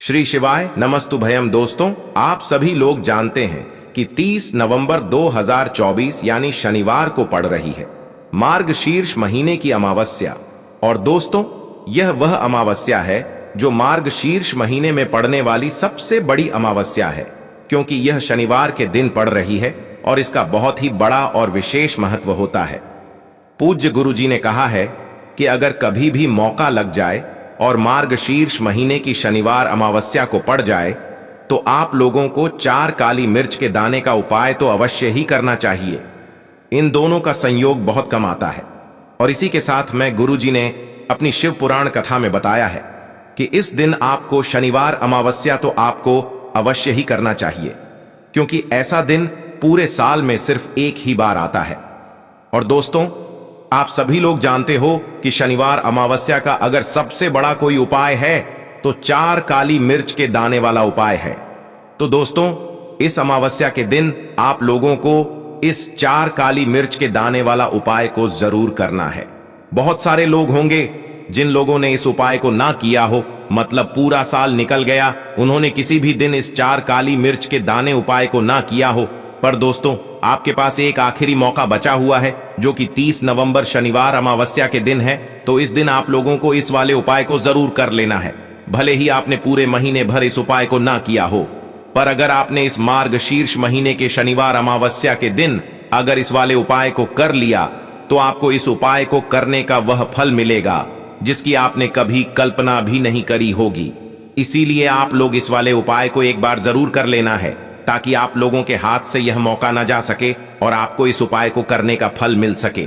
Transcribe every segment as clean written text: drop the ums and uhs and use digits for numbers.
श्री शिवाय नमस्तुभयम। दोस्तों, आप सभी लोग जानते हैं कि 30 नवंबर 2024 यानी शनिवार को पड़ रही है मार्गशीर्ष महीने की अमावस्या। और दोस्तों, यह वह अमावस्या है जो मार्गशीर्ष महीने में पड़ने वाली सबसे बड़ी अमावस्या है, क्योंकि यह शनिवार के दिन पड़ रही है और इसका बहुत ही बड़ा और विशेष महत्व होता है। पूज्य गुरुजी ने कहा है कि अगर कभी भी मौका लग जाए और मार्गशीर्ष महीने की शनिवार अमावस्या को पड़ जाए तो आप लोगों को 4 काली मिर्च के दाने का उपाय तो अवश्य ही करना चाहिए। इन दोनों का संयोग बहुत कम आता है और इसी के साथ में गुरुजी ने अपनी शिव पुराण कथा में बताया है कि इस दिन आपको शनिवार अमावस्या तो आपको अवश्य ही करना चाहिए, क्योंकि ऐसा दिन पूरे साल में सिर्फ एक ही बार आता है। और दोस्तों, आप सभी लोग जानते हो कि शनिवार अमावस्या का अगर सबसे बड़ा कोई उपाय है तो 4 काली मिर्च के दाने वाला उपाय है। तो दोस्तों, इस अमावस्या के दिन आप लोगों को इस 4 काली मिर्च के दाने वाला उपाय को जरूर करना है। बहुत सारे लोग होंगे जिन लोगों ने इस उपाय को ना किया हो, मतलब पूरा साल निकल गया, उन्होंने किसी भी दिन इस 4 काली मिर्च के दाने उपाय को ना किया हो। पर दोस्तों, आपके पास एक आखिरी मौका बचा हुआ है, जो कि 30 नवंबर शनिवार अमावस्या के दिन है। तो इस दिन आप लोगों को इस वाले उपाय को जरूर कर लेना है। भले ही आपने पूरे महीने भर इस उपाय को ना किया हो, पर अगर आपने इस मार्गशीर्ष महीने के शनिवार अमावस्या के दिन अगर इस वाले उपाय को कर लिया तो आपको इस उपाय को करने का वह फल मिलेगा जिसकी आपने कभी कल्पना भी नहीं करी होगी। इसीलिए आप लोग इस वाले उपाय को एक बार जरूर कर लेना है, ताकि आप लोगों के हाथ से यह मौका ना जा सके और आपको इस उपाय को करने का फल मिल सके।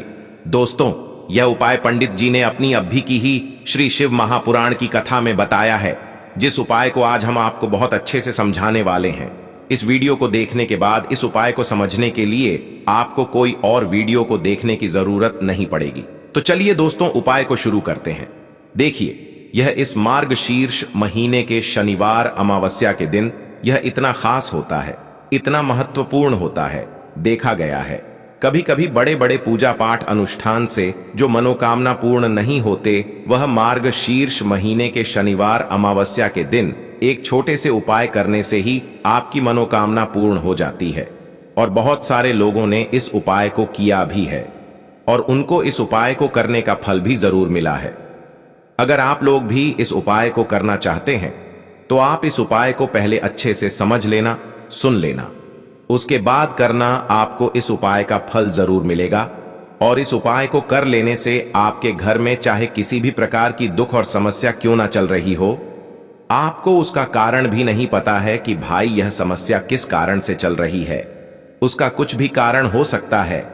दोस्तों, यह उपाय पंडित जी ने अपनी अभी की ही श्री शिव महापुराण की कथा में बताया है, जिस उपाय को आज हम आपको बहुत अच्छे से समझाने वाले हैं। इस वीडियो को देखने के बाद इस उपाय को समझने के लिए आपको कोई और वीडियो को देखने की जरूरत नहीं पड़ेगी। तो चलिए दोस्तों, उपाय को शुरू करते हैं। देखिए, यह इस मार्गशीर्ष महीने के शनिवार अमावस्या के दिन यह इतना खास होता है, इतना महत्वपूर्ण होता है। देखा गया है कभी कभी बड़े बड़े पूजा पाठ अनुष्ठान से जो मनोकामना पूर्ण नहीं होते, वह मार्गशीर्ष महीने के शनिवार अमावस्या के दिन एक छोटे से उपाय करने से ही आपकी मनोकामना पूर्ण हो जाती है। और बहुत सारे लोगों ने इस उपाय को किया भी है और उनको इस उपाय को करने का फल भी जरूर मिला है। अगर आप लोग भी इस उपाय को करना चाहते हैं तो आप इस उपाय को पहले अच्छे से समझ लेना, सुन लेना, उसके बाद करना। आपको इस उपाय का फल जरूर मिलेगा और इस उपाय को कर लेने से आपके घर में चाहे किसी भी प्रकार की दुख और समस्या क्यों ना चल रही हो, आपको उसका कारण भी नहीं पता है कि भाई यह समस्या किस कारण से चल रही है। उसका कुछ भी कारण हो सकता है,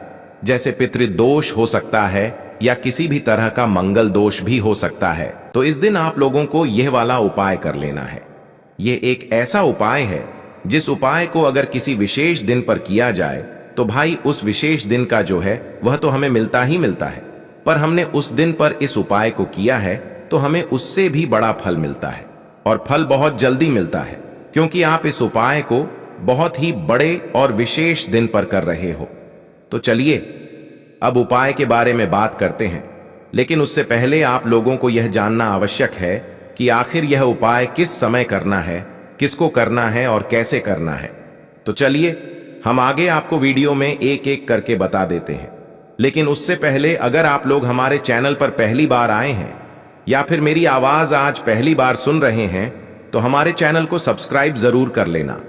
जैसे पितृदोष हो सकता है या किसी भी तरह का मंगल दोष भी हो सकता है। तो इस दिन आप लोगों को यह वाला उपाय कर लेना है। यह एक ऐसा उपाय है जिस उपाय को अगर किसी विशेष दिन पर किया जाए तो भाई उस विशेष दिन का जो है वह तो हमें मिलता ही मिलता है, पर हमने उस दिन पर इस उपाय को किया है तो हमें उससे भी बड़ा फल मिलता है और फल बहुत जल्दी मिलता है, क्योंकि आप इस उपाय को बहुत ही बड़े और विशेष दिन पर कर रहे हो। तो चलिए अब उपाय के बारे में बात करते हैं, लेकिन उससे पहले आप लोगों को यह जानना आवश्यक है कि आखिर यह उपाय किस समय करना है, किसको करना है और कैसे करना है। तो चलिए हम आगे आपको वीडियो में एक एक करके बता देते हैं। लेकिन उससे पहले अगर आप लोग हमारे चैनल पर पहली बार आए हैं या फिर मेरी आवाज आज पहली बार सुन रहे हैं तो हमारे चैनल को सब्सक्राइब जरूर कर लेना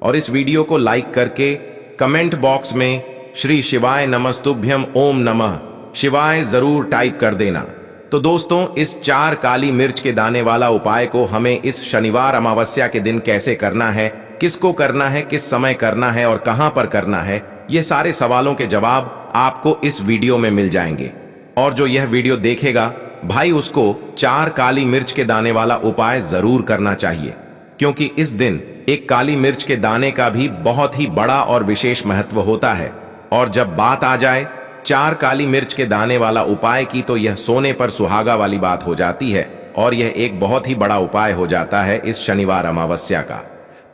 और इस वीडियो को लाइक करके कमेंट बॉक्स में श्री शिवाय नमस्तुभ्यम ओम नमः शिवाय जरूर टाइप कर देना। तो दोस्तों, इस 4 काली मिर्च के दाने वाला उपाय को हमें इस शनिवार अमावस्या के दिन कैसे करना है, किसको करना है, किस समय करना है और कहां पर करना है, ये सारे सवालों के जवाब आपको इस वीडियो में मिल जाएंगे। और जो यह वीडियो देखेगा भाई, उसको 4 काली मिर्च के दाने वाला उपाय जरूर करना चाहिए, क्योंकि इस दिन एक काली मिर्च के दाने का भी बहुत ही बड़ा और विशेष महत्व होता है। और जब बात आ जाए 4 काली मिर्च के दाने वाला उपाय की, तो यह सोने पर सुहागा वाली बात हो जाती है और यह एक बहुत ही बड़ा उपाय हो जाता है इस शनिवार अमावस्या का।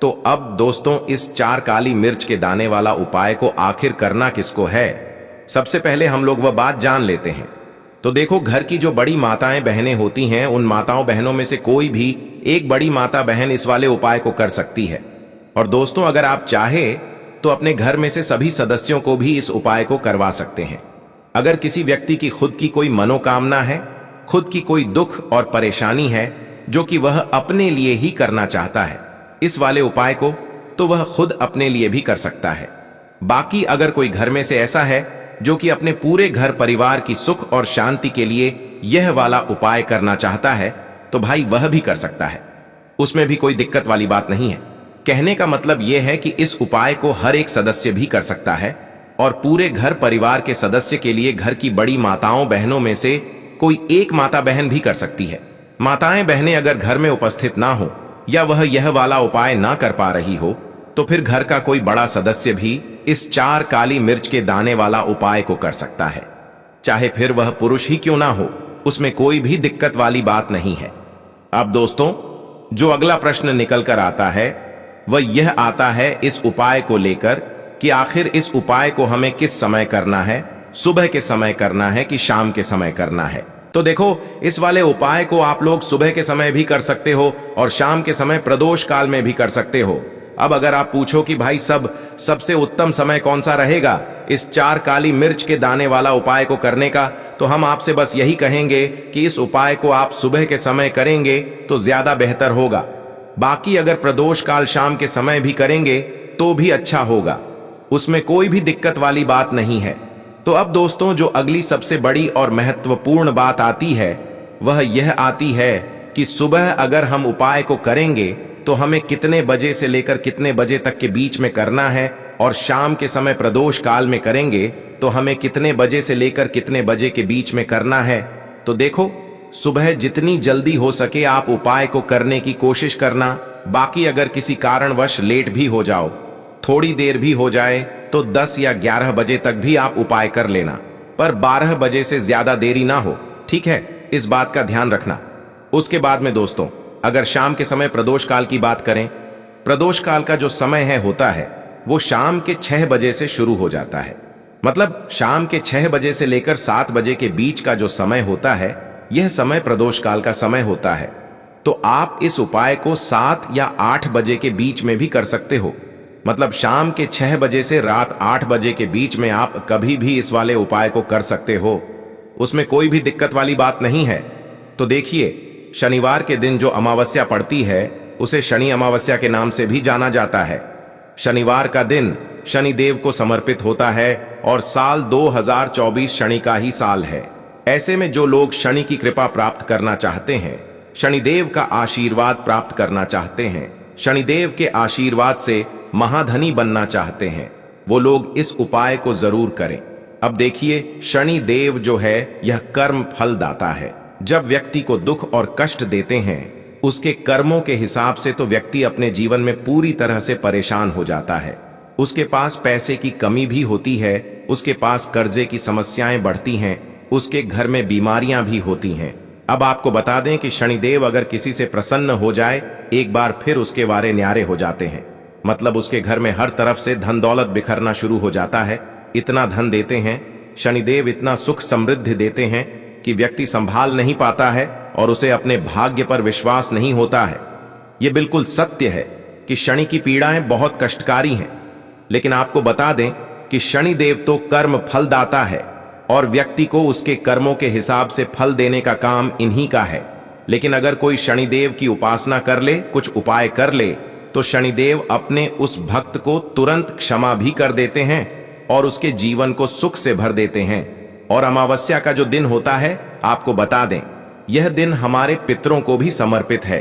तो अब दोस्तों, इस 4 काली मिर्च के दाने वाला उपाय को आखिर करना किसको है, सबसे पहले हम लोग वह बात जान लेते हैं। तो देखो, घर की जो बड़ी माताएं बहनें होती हैं, उन माताओं बहनों में से कोई भी एक बड़ी माता बहन इस वाले उपाय को कर सकती है। और दोस्तों, अगर आप चाहे तो अपने घर में से सभी सदस्यों को भी इस उपाय को करवा सकते हैं। अगर किसी व्यक्ति की खुद की कोई मनोकामना है, खुद की कोई दुख और परेशानी है जो कि वह अपने लिए ही करना चाहता है इस वाले उपाय को, तो वह खुद अपने लिए भी कर सकता है। बाकी अगर कोई घर में से ऐसा है जो कि अपने पूरे घर परिवार की सुख और शांति के लिए यह वाला उपाय करना चाहता है, तो भाई वह भी कर सकता है। उसमें भी कोई दिक्कत वाली बात नहीं है। कहने का मतलब यह है कि इस उपाय को हर एक सदस्य भी कर सकता है और पूरे घर परिवार के सदस्य के लिए घर की बड़ी माताओं बहनों में से कोई एक माता बहन भी कर सकती है। माताएं बहनें अगर घर में उपस्थित ना हो या वह यह वाला उपाय ना कर पा रही हो, तो फिर घर का कोई बड़ा सदस्य भी इस 4 काली मिर्च के दाने वाला उपाय को कर सकता है। चाहे फिर वह पुरुष ही क्यों ना हो, उसमें कोई भी दिक्कत वाली बात नहीं है। अब दोस्तों, जो अगला प्रश्न निकल कर आता है वह यह आता है इस उपाय को लेकर कि आखिर इस उपाय को हमें किस समय करना है, सुबह के समय करना है कि शाम के समय करना है। तो देखो, इस वाले उपाय को आप लोग सुबह के समय भी कर सकते हो और शाम के समय प्रदोष काल में भी कर सकते हो। अब अगर आप पूछो कि भाई सबसे उत्तम समय कौन सा रहेगा इस 4 काली मिर्च के दाने वाला उपाय को करने का, तो हम आपसे बस यही कहेंगे कि इस उपाय को आप सुबह के समय करेंगे तो ज्यादा बेहतर होगा। बाकी अगर प्रदोष काल शाम के समय भी करेंगे तो भी अच्छा होगा, उसमें कोई भी दिक्कत वाली बात नहीं है। तो अब दोस्तों, जो अगली सबसे बड़ी और महत्वपूर्ण बात आती है वह यह आती है कि सुबह अगर हम उपाय को करेंगे तो हमें कितने बजे से लेकर कितने बजे तक के बीच में करना है, और शाम के समय प्रदोष काल में करेंगे तो हमें कितने बजे से लेकर कितने बजे के बीच में करना है। तो देखो, सुबह जितनी जल्दी हो सके आप उपाय को करने की कोशिश करना। बाकी अगर किसी कारणवश लेट भी हो जाओ, थोड़ी देर भी हो जाए, तो 10 या 11 बजे तक भी आप उपाय कर लेना, पर 12 बजे से ज्यादा देरी ना हो, ठीक है? इस बात का ध्यान रखना। उसके बाद में दोस्तों, अगर शाम के समय प्रदोष काल की बात करें, प्रदोष काल का जो समय होता है वो शाम के 6 बजे से शुरू हो जाता है। मतलब शाम के 6 बजे से लेकर 7 बजे के बीच का जो समय होता है, यह समय प्रदोष काल का समय होता है। तो आप इस उपाय को 7 या 8 बजे के बीच में भी कर सकते हो। मतलब शाम के 6 बजे से रात 8 बजे के बीच में आप कभी भी इस वाले उपाय को कर सकते हो, उसमें कोई भी दिक्कत वाली बात नहीं है। तो देखिए, शनिवार के दिन जो अमावस्या पड़ती है उसे शनि अमावस्या के नाम से भी जाना जाता है। शनिवार का दिन शनिदेव को समर्पित होता है और साल 2024 शनि का ही साल है। ऐसे में जो लोग शनि की कृपा प्राप्त करना चाहते हैं, शनिदेव का आशीर्वाद प्राप्त करना चाहते हैं, शनिदेव के आशीर्वाद से महाधनी बनना चाहते हैं, वो लोग इस उपाय को जरूर करें। अब देखिए, शनिदेव जो है यह कर्म फल दाता है। जब व्यक्ति को दुख और कष्ट देते हैं, उसके कर्मों के हिसाब से तो व्यक्ति अपने जीवन में पूरी तरह से परेशान हो जाता है। उसके पास पैसे की कमी भी होती है, उसके पास कर्जे की समस्याएं बढ़ती हैं, उसके घर में बीमारियां भी होती हैं। अब आपको बता दें कि शनिदेव अगर किसी से प्रसन्न हो जाए, एक बार फिर उसके वारे न्यारे हो जाते हैं। मतलब उसके घर में हर तरफ से धन दौलत बिखरना शुरू हो जाता है। इतना धन देते हैं शनिदेव, इतना सुख समृद्धि देते हैं कि व्यक्ति संभाल नहीं पाता है और उसे अपने भाग्य पर विश्वास नहीं होता है। यह बिल्कुल सत्य है कि शनि की पीड़ाएं बहुत कष्टकारी हैं, लेकिन आपको बता दें कि शनिदेव तो कर्म फल दाता है और व्यक्ति को उसके कर्मों के हिसाब से फल देने का काम इन्हीं का है। लेकिन अगर कोई शनिदेव की उपासना कर ले, कुछ उपाय कर ले, तो शनिदेव अपने उस भक्त को तुरंत क्षमा भी कर देते हैं और उसके जीवन को सुख से भर देते हैं। और अमावस्या का जो दिन होता है, आपको बता दें, यह दिन हमारे पितरों को भी समर्पित है।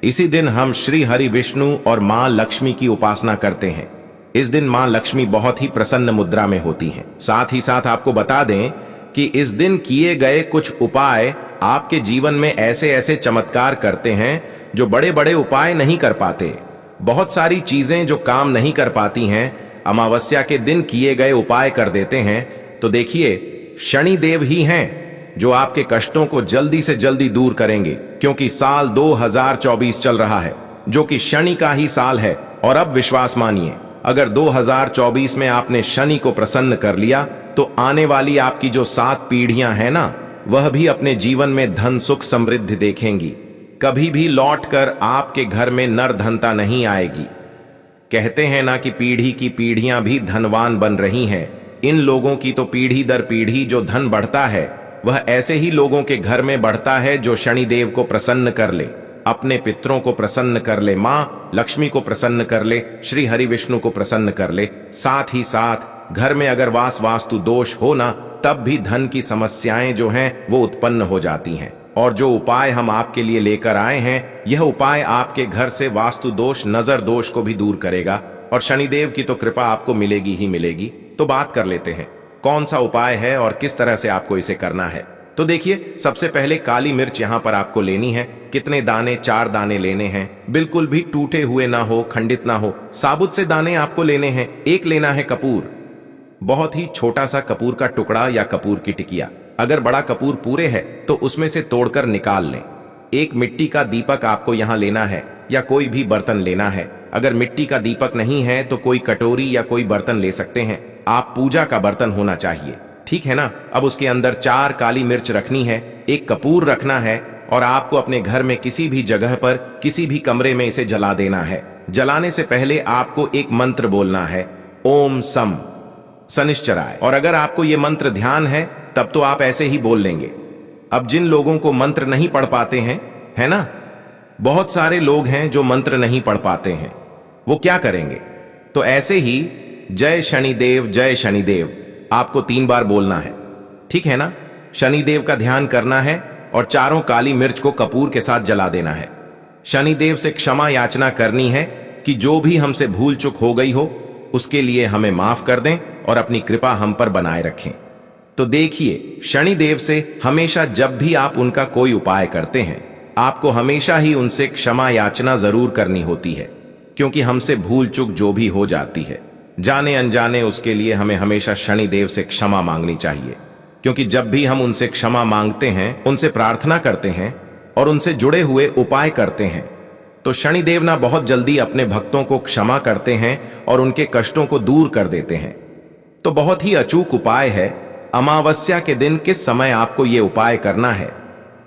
इसी दिन हम श्री हरि विष्णु और मां लक्ष्मी की उपासना करते हैं। इस दिन मां लक्ष्मी बहुत ही प्रसन्न मुद्रा में होती हैं। साथ ही साथ आपको बता दें कि इस दिन किए गए कुछ उपाय आपके जीवन में ऐसे ऐसे चमत्कार करते हैं जो बड़े बड़े उपाय नहीं कर पाते। बहुत सारी चीजें जो काम नहीं कर पाती हैं, अमावस्या के दिन किए गए उपाय कर देते हैं। तो देखिए, शनिदेव ही हैं जो आपके कष्टों को जल्दी से जल्दी दूर करेंगे, क्योंकि साल 2024 चल रहा है जो कि शनि का ही साल है। और अब विश्वास मानिए, अगर 2024 में आपने शनि को प्रसन्न कर लिया, तो आने वाली आपकी जो 7 पीढ़ियां हैं ना, वह भी अपने जीवन में धन सुख समृद्धि देखेंगी। कभी भी लौटकर आपके घर में नरधनता नहीं आएगी। कहते हैं ना कि पीढ़ी की पीढ़ियां भी धनवान बन रही हैं। इन लोगों की तो पीढ़ी दर पीढ़ी जो धन बढ़ता है वह ऐसे ही लोगों के घर में बढ़ता है जो शनिदेव को प्रसन्न कर ले, अपने पितरों को प्रसन्न कर ले, मां लक्ष्मी को प्रसन्न कर ले, श्री हरि विष्णु को प्रसन्न कर ले। साथ ही साथ घर में अगर वास्तु दोष हो ना, तब भी धन की समस्याएं जो हैं वो उत्पन्न हो जाती हैं। और जो उपाय हम आपके लिए लेकर आए हैं, यह उपाय आपके घर से वास्तु दोष, नजर दोष को भी दूर करेगा और शनिदेव की तो कृपा आपको मिलेगी ही मिलेगी। तो बात कर लेते हैं कौन सा उपाय है और किस तरह से आपको इसे करना है। तो देखिए, सबसे पहले काली मिर्च यहां पर आपको लेनी है। कितने दाने? 4 दाने लेने हैं। बिल्कुल भी टूटे हुए ना हो, खंडित ना हो, साबुत से दाने आपको लेने हैं। एक लेना है कपूर, बहुत ही छोटा सा कपूर का टुकड़ा या कपूर की टिकिया। अगर बड़ा कपूर पूरे है तो उसमें से तोड़कर निकाल लें। एक मिट्टी का दीपक आपको यहां लेना है या कोई भी बर्तन लेना है। अगर मिट्टी का दीपक नहीं है तो कोई कटोरी या कोई बर्तन ले सकते हैं। आप पूजा का बर्तन होना चाहिए, ठीक है ना। अब उसके अंदर 4 काली मिर्च रखनी है, एक कपूर रखना है और आपको अपने घर में किसी भी जगह पर, किसी भी कमरे में इसे जला देना है। जलाने से पहले आपको एक मंत्र बोलना है, ओम सम शनिश्चराय। और अगर आपको यह मंत्र ध्यान है तब तो आप ऐसे ही बोल लेंगे। अब जिन लोगों को मंत्र नहीं पढ़ पाते हैं, है ना, बहुत सारे लोग हैं जो मंत्र नहीं पढ़ पाते हैं, वो क्या करेंगे? तो ऐसे ही जय शनिदेव आपको 3 बार बोलना है, ठीक है ना। शनिदेव का ध्यान करना है और 4 काली मिर्च को कपूर के साथ जला देना है। शनिदेव से क्षमा याचना करनी है कि जो भी हमसे भूल चूक हो गई हो उसके लिए हमें माफ कर दें और अपनी कृपा हम पर बनाए रखें। तो देखिए, शनिदेव से हमेशा जब भी आप उनका कोई उपाय करते हैं, आपको हमेशा ही उनसे क्षमा याचना जरूर करनी होती है, क्योंकि हमसे भूल चूक जो भी हो जाती है जाने अनजाने, उसके लिए हमें हमेशा शनिदेव से क्षमा मांगनी चाहिए। क्योंकि जब भी हम उनसे क्षमा मांगते हैं, उनसे प्रार्थना करते हैं और उनसे जुड़े हुए उपाय करते हैं, तो शनिदेव ना बहुत जल्दी अपने भक्तों को क्षमा करते हैं और उनके कष्टों को दूर कर देते हैं। तो बहुत ही अचूक उपाय है। अमावस्या के दिन किस समय आपको यह उपाय करना है?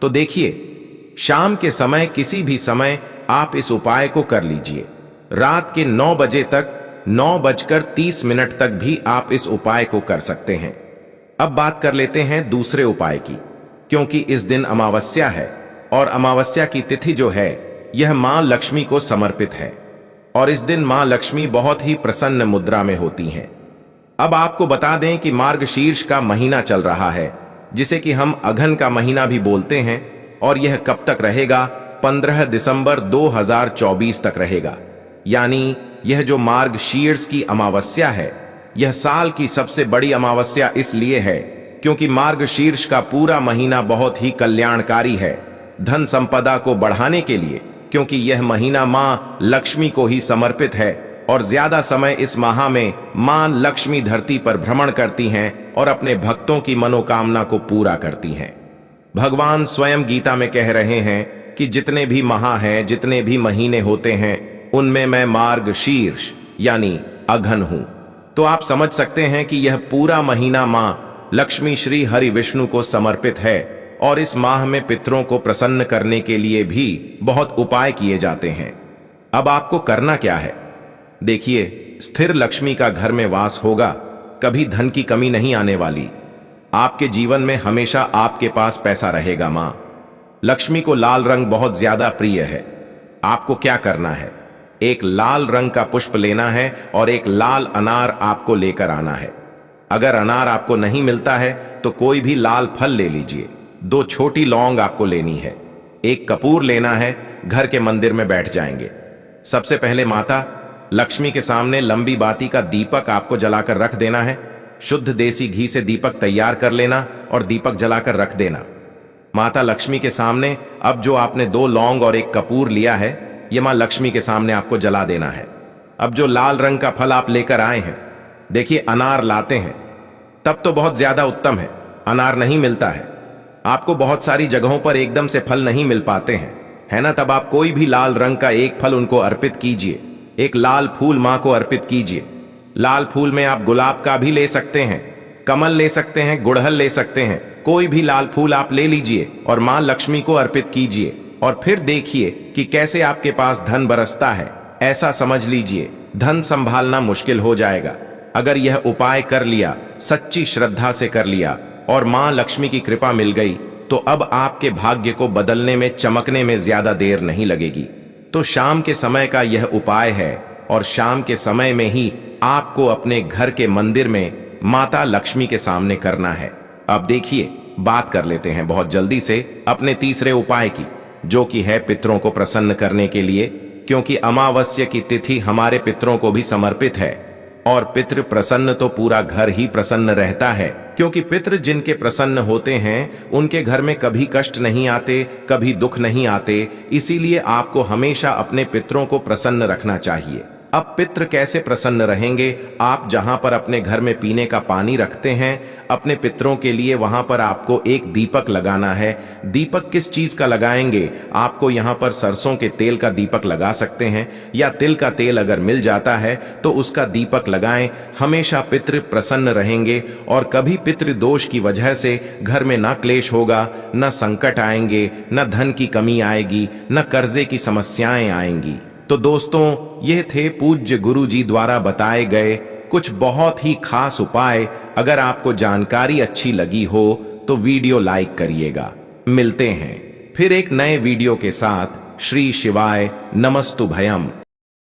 तो देखिए, शाम के समय, किसी भी समय आप इस उपाय को कर लीजिए। रात के 9 बजे तक, 9:30 तक भी आप इस उपाय को कर सकते हैं। अब बात कर लेते हैं दूसरे उपाय की, क्योंकि इस दिन अमावस्या है और अमावस्या की तिथि जो है यह मां लक्ष्मी को समर्पित है और इस दिन मां लक्ष्मी बहुत ही प्रसन्न मुद्रा में होती हैं। अब आपको बता दें कि मार्गशीर्ष का महीना चल रहा है, जिसे कि हम अघन का महीना भी बोलते हैं, और यह कब तक रहेगा? 15 दिसंबर 2024 तक रहेगा। यानी यह जो मार्गशीर्ष की अमावस्या है, यह साल की सबसे बड़ी अमावस्या इसलिए है क्योंकि मार्गशीर्ष का पूरा महीना बहुत ही कल्याणकारी है धन संपदा को बढ़ाने के लिए, क्योंकि यह महीना मां लक्ष्मी को ही समर्पित है और ज्यादा समय इस माह में मां लक्ष्मी धरती पर भ्रमण करती हैं और अपने भक्तों की मनोकामना को पूरा करती हैं। भगवान स्वयं गीता में कह रहे हैं कि जितने भी माह हैं, जितने भी महीने होते हैं, उनमें मैं मार्गशीर्ष यानी अघन हूं। तो आप समझ सकते हैं कि यह पूरा महीना मां लक्ष्मी श्री हरि विष्णु को समर्पित है और इस माह में पितरों को प्रसन्न करने के लिए भी बहुत उपाय किए जाते हैं। अब आपको करना क्या है? देखिए, स्थिर लक्ष्मी का घर में वास होगा, कभी धन की कमी नहीं आने वाली। आपके जीवन में हमेशा आपके पास पैसा रहेगा। मां लक्ष्मी को लाल रंग बहुत ज्यादा प्रिय है। आपको क्या करना है? एक लाल रंग का पुष्प लेना है और एक लाल अनार आपको लेकर आना है। अगर अनार आपको नहीं मिलता है तो कोई भी लाल फल ले लीजिए। 2 छोटी लौंग आपको लेनी है, एक कपूर लेना है। घर के मंदिर में बैठ जाएंगे। सबसे पहले माता लक्ष्मी के सामने लंबी बाती का दीपक आपको जलाकर रख देना है। शुद्ध देसी घी से दीपक तैयार कर लेना और दीपक जलाकर रख देना। माता लक्ष्मी के सामने अब जो आपने 2 लौंग और एक कपूर लिया है, यह मां लक्ष्मी के सामने आपको जला देना है। अब जो लाल रंग का फल आप लेकर आए हैं, देखिए अनार लाते हैं तब तो बहुत ज्यादा उत्तम है। अनार नहीं मिलता है, आपको बहुत सारी जगहों पर एकदम से फल नहीं मिल पाते हैं, है ना, तब आप कोई भी लाल रंग का एक फल उनको अर्पित कीजिए। एक लाल फूल मां को अर्पित कीजिए। लाल फूल में आप गुलाब का भी ले सकते हैं, कमल ले सकते हैं, गुड़हल ले सकते हैं, कोई भी लाल फूल आप ले लीजिए और मां लक्ष्मी को अर्पित कीजिए और फिर देखिए कि कैसे आपके पास धन बरसता है। ऐसा समझ लीजिए धन संभालना मुश्किल हो जाएगा। अगर यह उपाय कर लिया, सच्ची श्रद्धा से कर लिया और मां लक्ष्मी की कृपा मिल गई, तो अब आपके भाग्य को बदलने में, चमकने में ज्यादा देर नहीं लगेगी। तो शाम के समय का यह उपाय है और शाम के समय में ही आपको अपने घर के मंदिर में माता लक्ष्मी के सामने करना है। अब देखिए, बात कर लेते हैं बहुत जल्दी से अपने तीसरे उपाय की, जो कि है पितरों को प्रसन्न करने के लिए, क्योंकि अमावस्या की तिथि हमारे पितरों को भी समर्पित है और पितृ प्रसन्न तो पूरा घर ही प्रसन्न रहता है, क्योंकि पितृ जिनके प्रसन्न होते हैं उनके घर में कभी कष्ट नहीं आते, कभी दुख नहीं आते। इसीलिए आपको हमेशा अपने पितरों को प्रसन्न रखना चाहिए। अब पितृ कैसे प्रसन्न रहेंगे? आप जहां पर अपने घर में पीने का पानी रखते हैं अपने पितरों के लिए, वहां पर आपको एक दीपक लगाना है। दीपक किस चीज का लगाएंगे? आपको यहां पर सरसों के तेल का दीपक लगा सकते हैं, या तिल का तेल अगर मिल जाता है तो उसका दीपक लगाएं। हमेशा पितृ प्रसन्न रहेंगे और कभी पितृ दोष की वजह से घर में ना क्लेश होगा, न संकट आएंगे, न धन की कमी आएगी, न कर्जे की समस्याएं आएंगी। तो दोस्तों, ये थे पूज्य गुरु जी द्वारा बताए गए कुछ बहुत ही खास उपाय। अगर आपको जानकारी अच्छी लगी हो तो वीडियो लाइक करिएगा। मिलते हैं फिर एक नए वीडियो के साथ। श्री शिवाय नमस्तु भयम।